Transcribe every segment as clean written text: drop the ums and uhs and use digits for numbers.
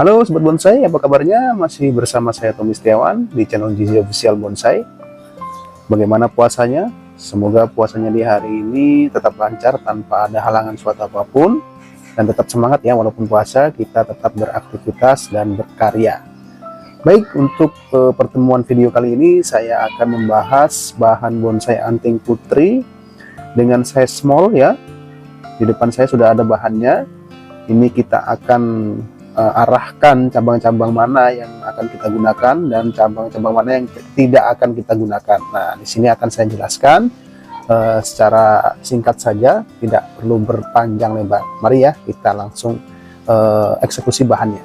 Halo Sobat Bonsai, apa kabarnya? Masih bersama saya Tommy Setiawan di channel Gizi Official Bonsai. Bagaimana puasanya? Semoga puasanya di hari ini tetap lancar tanpa ada halangan suatu apapun. Dan tetap semangat ya, walaupun puasa kita tetap beraktivitas dan berkarya. Baik, untuk pertemuan video kali ini saya akan membahas bahan bonsai anting putri dengan size small ya. Di depan saya sudah ada bahannya. Ini kita akan arahkan cabang-cabang mana yang akan kita gunakan dan cabang-cabang mana yang tidak akan kita gunakan. Nah, di sini akan saya jelaskan secara singkat saja, tidak perlu berpanjang lebar. Mari ya, kita langsung eksekusi bahannya.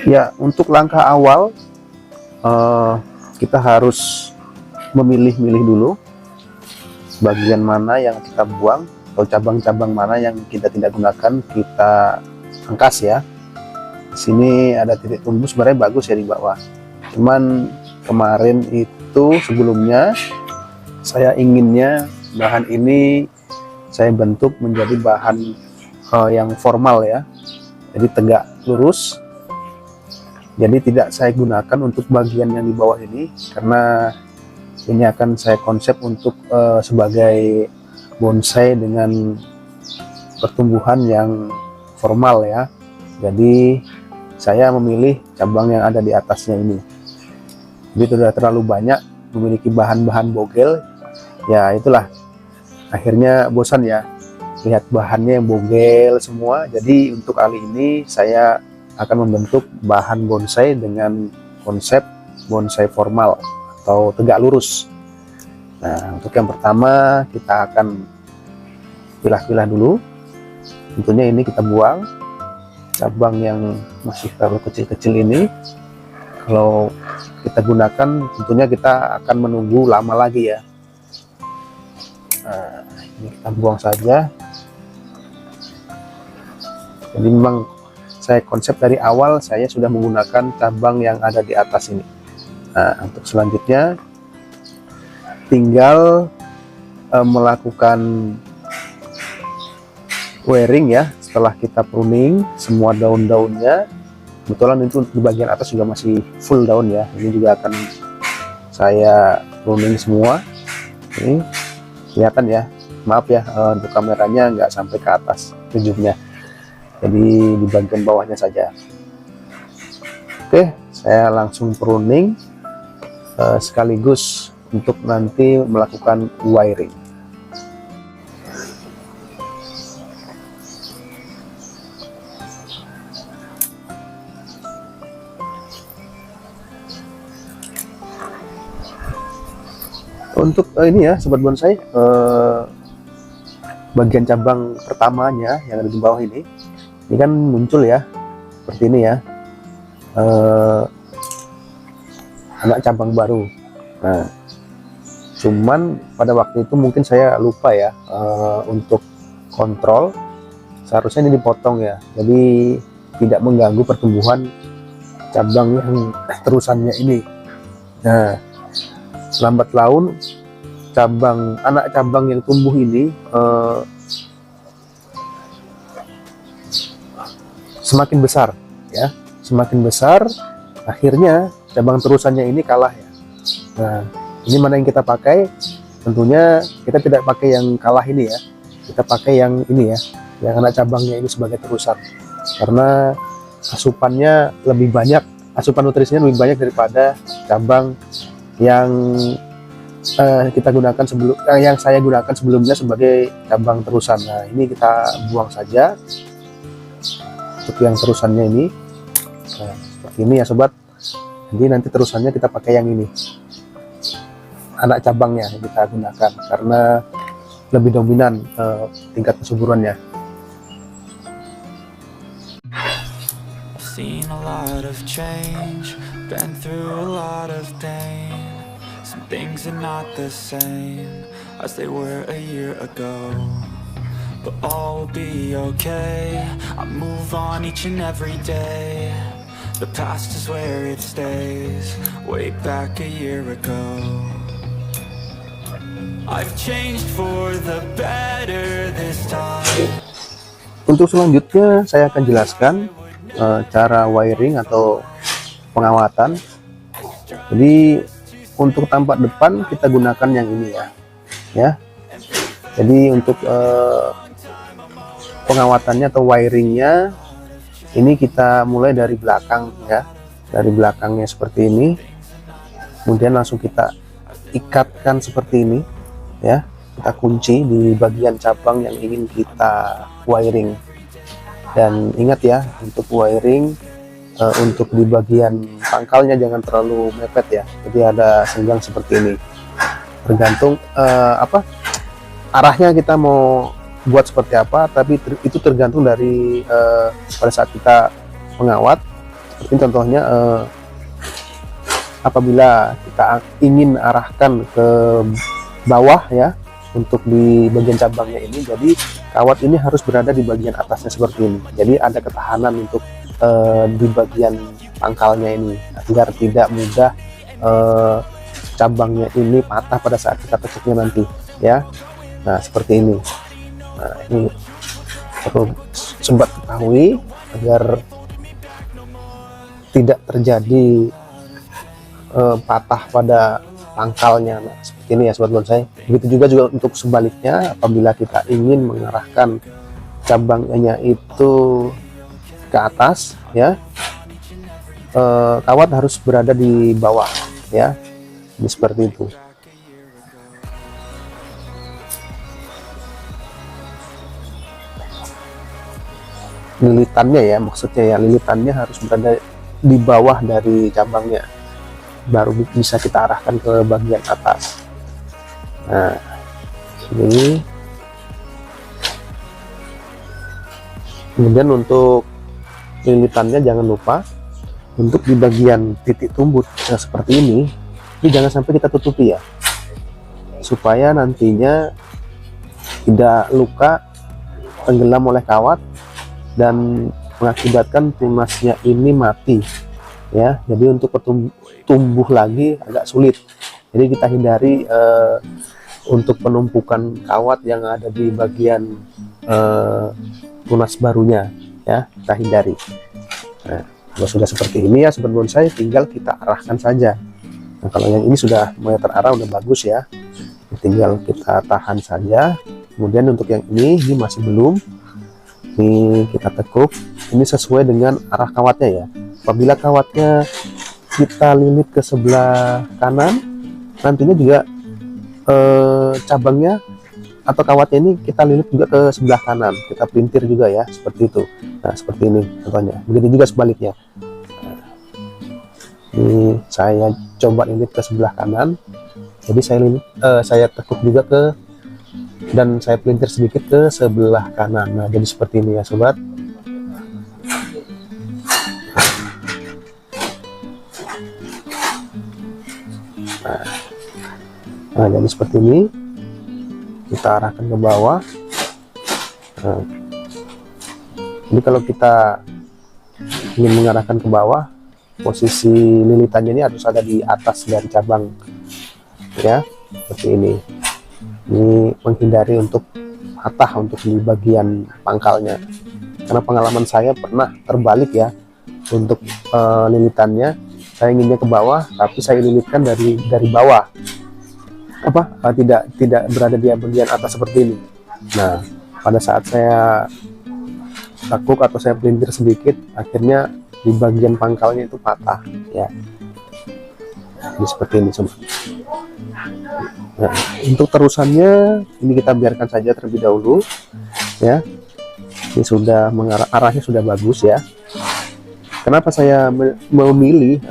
Ya, untuk langkah awal kita harus memilih-milih dulu bagian mana yang kita buang, atau cabang-cabang mana yang kita tidak gunakan kita angkas ya. Di sini ada titik tumbuh, sebenarnya bagus ya di bawah. Cuman kemarin itu sebelumnya saya inginnya bahan ini saya bentuk menjadi bahan yang formal ya. Jadi tegak lurus. Jadi tidak saya gunakan untuk bagian yang di bawah ini karena ini akan saya konsep untuk sebagai bonsai dengan pertumbuhan yang formal ya. Jadi saya memilih cabang yang ada di atasnya ini. Jadi sudah terlalu banyak memiliki bahan-bahan bogel ya, itulah akhirnya bosan ya lihat bahannya yang bogel semua. Jadi untuk kali ini saya akan membentuk bahan bonsai dengan konsep bonsai formal atau tegak lurus. Nah, untuk yang pertama kita akan pilah-pilah dulu. Tentunya ini kita buang cabang yang masih terlalu kecil-kecil ini. Kalau kita gunakan tentunya kita akan menunggu lama lagi ya. Nah, ini kita buang saja. Jadi memang saya konsep dari awal saya sudah menggunakan cabang yang ada di atas ini. Nah, untuk selanjutnya tinggal melakukan wearing ya. Setelah kita pruning semua daun-daunnya, kebetulan itu di bagian atas juga masih full daun ya. Ini juga akan saya pruning semua. Ini kelihatan ya, maaf ya untuk kameranya nggak sampai ke atas ujungnya, jadi di bagian bawahnya saja. Oke, saya langsung pruning sekaligus untuk nanti melakukan wiring. Untuk ini ya Sobat Bonsai, bagian cabang pertamanya yang ada di bawah ini kan muncul ya seperti ini ya, anak cabang baru. Nah, cuman pada waktu itu mungkin saya lupa ya untuk kontrol, seharusnya ini dipotong ya, jadi tidak mengganggu pertumbuhan cabang yang terusannya ini. Nah, lambat laun anak cabang yang tumbuh ini semakin besar ya, semakin besar, akhirnya cabang terusannya ini kalah ya. Nah, ini mana yang kita pakai? Tentunya kita tidak pakai yang kalah ini ya, kita pakai yang ini ya, yang anak cabangnya ini sebagai terusan, karena asupannya lebih banyak, asupan nutrisinya lebih banyak daripada cabang yang kita gunakan yang saya gunakan sebelumnya sebagai cabang terusan. Nah, ini kita buang saja untuk yang terusannya ini. Nah, seperti ini ya sobat. Jadi nanti terusannya kita pakai yang ini, anak cabangnya yang kita gunakan karena lebih dominan tingkat kesuburannya. Seen a lot of change, been through a lot of pain. Some things are not the same as they were a year ago, but all will be okay. I move on each and every day. The past is where it stays, way back a year ago. I've changed for the better this time. Untuk selanjutnya saya akan jelaskan cara wiring atau pengawatan. Jadi untuk tampak depan kita gunakan yang ini ya. Jadi untuk pengawatannya atau wiringnya ini kita mulai dari belakang ya, dari belakangnya seperti ini, kemudian langsung kita ikatkan seperti ini ya, kita kunci di bagian cabang yang ingin kita wiring. Dan ingat ya, untuk wiring untuk di bagian pangkalnya jangan terlalu mepet ya, jadi ada senggang seperti ini, tergantung arahnya kita mau buat seperti apa, tapi itu tergantung dari pada saat kita mengawat. Seperti contohnya apabila kita ingin arahkan ke bawah ya, untuk di bagian cabangnya ini, jadi kawat ini harus berada di bagian atasnya seperti ini, jadi ada ketahanan untuk di bagian pangkalnya ini agar tidak mudah cabangnya ini patah pada saat kita tekuknya nanti ya. Nah seperti ini. Nah ini perlu sobat ketahui agar tidak terjadi patah pada pangkalnya. Nah seperti ini ya sobat bonsai. Begitu juga untuk sebaliknya, apabila kita ingin mengarahkan cabangnya itu ke atas ya, kawat harus berada di bawah ya. Ini seperti itu. Lilitannya ya, maksudnya ya, lilitannya harus berada di bawah dari cabangnya, baru bisa kita arahkan ke bagian atas. Nah ini kemudian untuk lilitannya jangan lupa untuk di bagian titik tumbut seperti ini jangan sampai kita tutupi ya, supaya nantinya tidak luka tenggelam oleh kawat dan mengakibatkan tunasnya ini mati ya. Jadi untuk tumbuh lagi agak sulit, jadi kita hindari untuk penumpukan kawat yang ada di bagian tunas barunya ya, kita hindari. Nah kalau sudah seperti ini ya sobat bonsai, tinggal kita arahkan saja. Nah kalau yang ini sudah mulai terarah, udah bagus ya, tinggal kita tahan saja. Kemudian untuk yang ini masih belum, ini kita tekuk, ini sesuai dengan arah kawatnya ya. Apabila kawatnya kita lilit ke sebelah kanan, nantinya juga cabangnya atau kawatnya ini kita lilit juga ke sebelah kanan, kita pelintir juga ya, seperti itu. Nah seperti ini contohnya, begitu juga sebaliknya. Ini saya coba lilit ke sebelah kanan, jadi saya tekuk juga dan saya pelintir sedikit ke sebelah kanan. Nah jadi seperti ini ya sobat. Nah jadi seperti ini, kita arahkan ke bawah. Nah, jadi kalau kita ingin mengarahkan ke bawah, posisi lilitannya ini harus ada di atas dari cabang ya, seperti ini. Ini menghindari untuk patah untuk di bagian pangkalnya, karena pengalaman saya pernah terbalik ya. Untuk lilitannya saya inginnya ke bawah, tapi saya lilitkan dari bawah, tidak berada di bagian atas seperti ini. Nah pada saat saya tekuk atau saya pelintir sedikit, akhirnya di bagian pangkalnya itu patah ya. Ini seperti ini sobat. Nah, untuk terusannya ini kita biarkan saja terlebih dahulu ya. Ini sudah arahnya sudah bagus ya. Kenapa saya memilih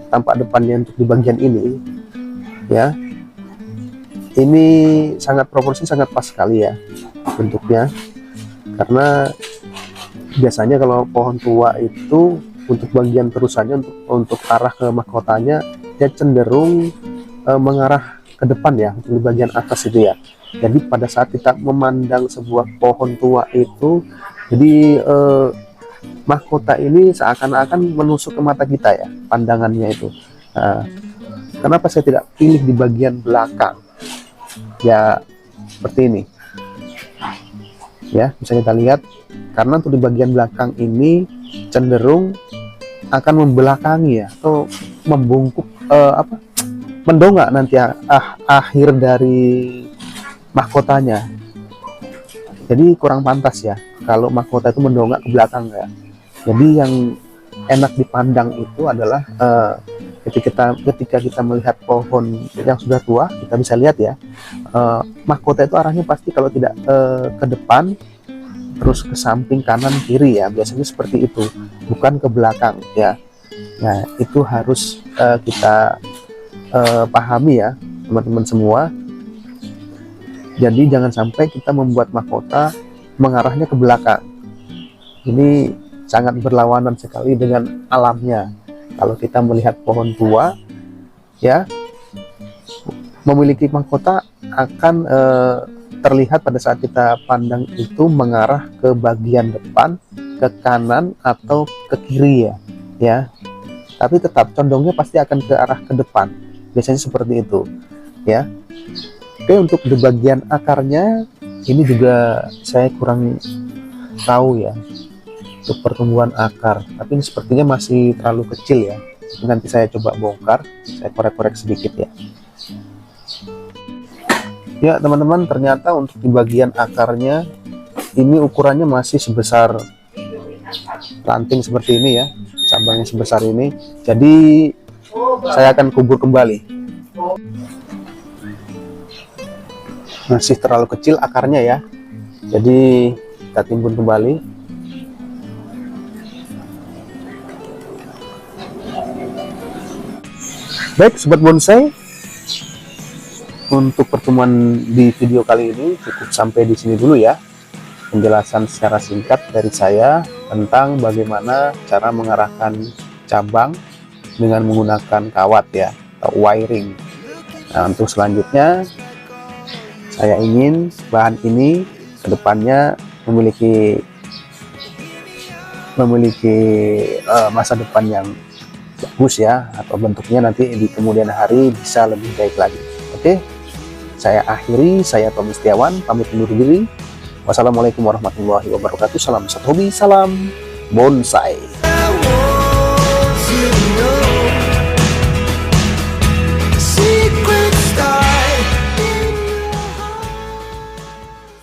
tampak depannya untuk di bagian ini ya, ini sangat proporsi, sangat pas sekali ya bentuknya. Karena biasanya kalau pohon tua itu untuk bagian terusannya untuk arah ke mahkotanya dia cenderung mengarah ke depan ya, di bagian atas itu ya. Jadi pada saat kita memandang sebuah pohon tua itu, jadi mahkota ini seakan-akan menusuk ke mata kita ya, pandangannya itu. Nah, kenapa saya tidak pilih di bagian belakang ya, seperti ini. Ya, bisa kita lihat karena untuk di bagian belakang ini cenderung akan membelakangi ya, atau membungkuk mendongak nanti akhir dari mahkotanya. Jadi kurang pantas ya kalau mahkota itu mendongak ke belakang ya. Jadi yang enak dipandang itu adalah ketika kita melihat pohon yang sudah tua, kita bisa lihat ya, mahkota itu arahnya pasti kalau tidak ke depan terus ke samping kanan kiri ya, biasanya seperti itu, bukan ke belakang ya. Nah itu harus kita pahami ya teman-teman semua. Jadi jangan sampai kita membuat mahkota mengarahnya ke belakang. Ini sangat berlawanan sekali dengan alamnya. Kalau kita melihat pohon tua ya, memiliki mahkota akan terlihat pada saat kita pandang itu mengarah ke bagian depan, ke kanan atau ke kiri ya. Tapi tetap condongnya pasti akan ke arah ke depan. Biasanya seperti itu ya. Oke, untuk di bagian akarnya ini juga saya kurang tahu ya untuk pertumbuhan akar, tapi ini sepertinya masih terlalu kecil ya. Nanti saya coba bongkar, saya korek-korek sedikit ya. Ya teman-teman, ternyata untuk di bagian akarnya ini ukurannya masih sebesar ranting seperti ini ya, cabangnya sebesar ini. Jadi saya akan kubur kembali. Masih terlalu kecil akarnya ya, jadi kita timbun kembali. Baik sobat bonsai, untuk pertemuan di video kali ini cukup sampai di sini dulu ya. Penjelasan secara singkat dari saya tentang bagaimana cara mengarahkan cabang dengan menggunakan kawat ya, atau wiring. Nah untuk selanjutnya saya ingin bahan ini kedepannya memiliki masa depan yang bagus ya, atau bentuknya nanti di kemudian hari bisa lebih baik lagi. Oke, saya akhiri, saya Tommy Setiawan pamit undur diri. Wassalamualaikum warahmatullahi wabarakatuh. Salam satu hobi, salam bonsai.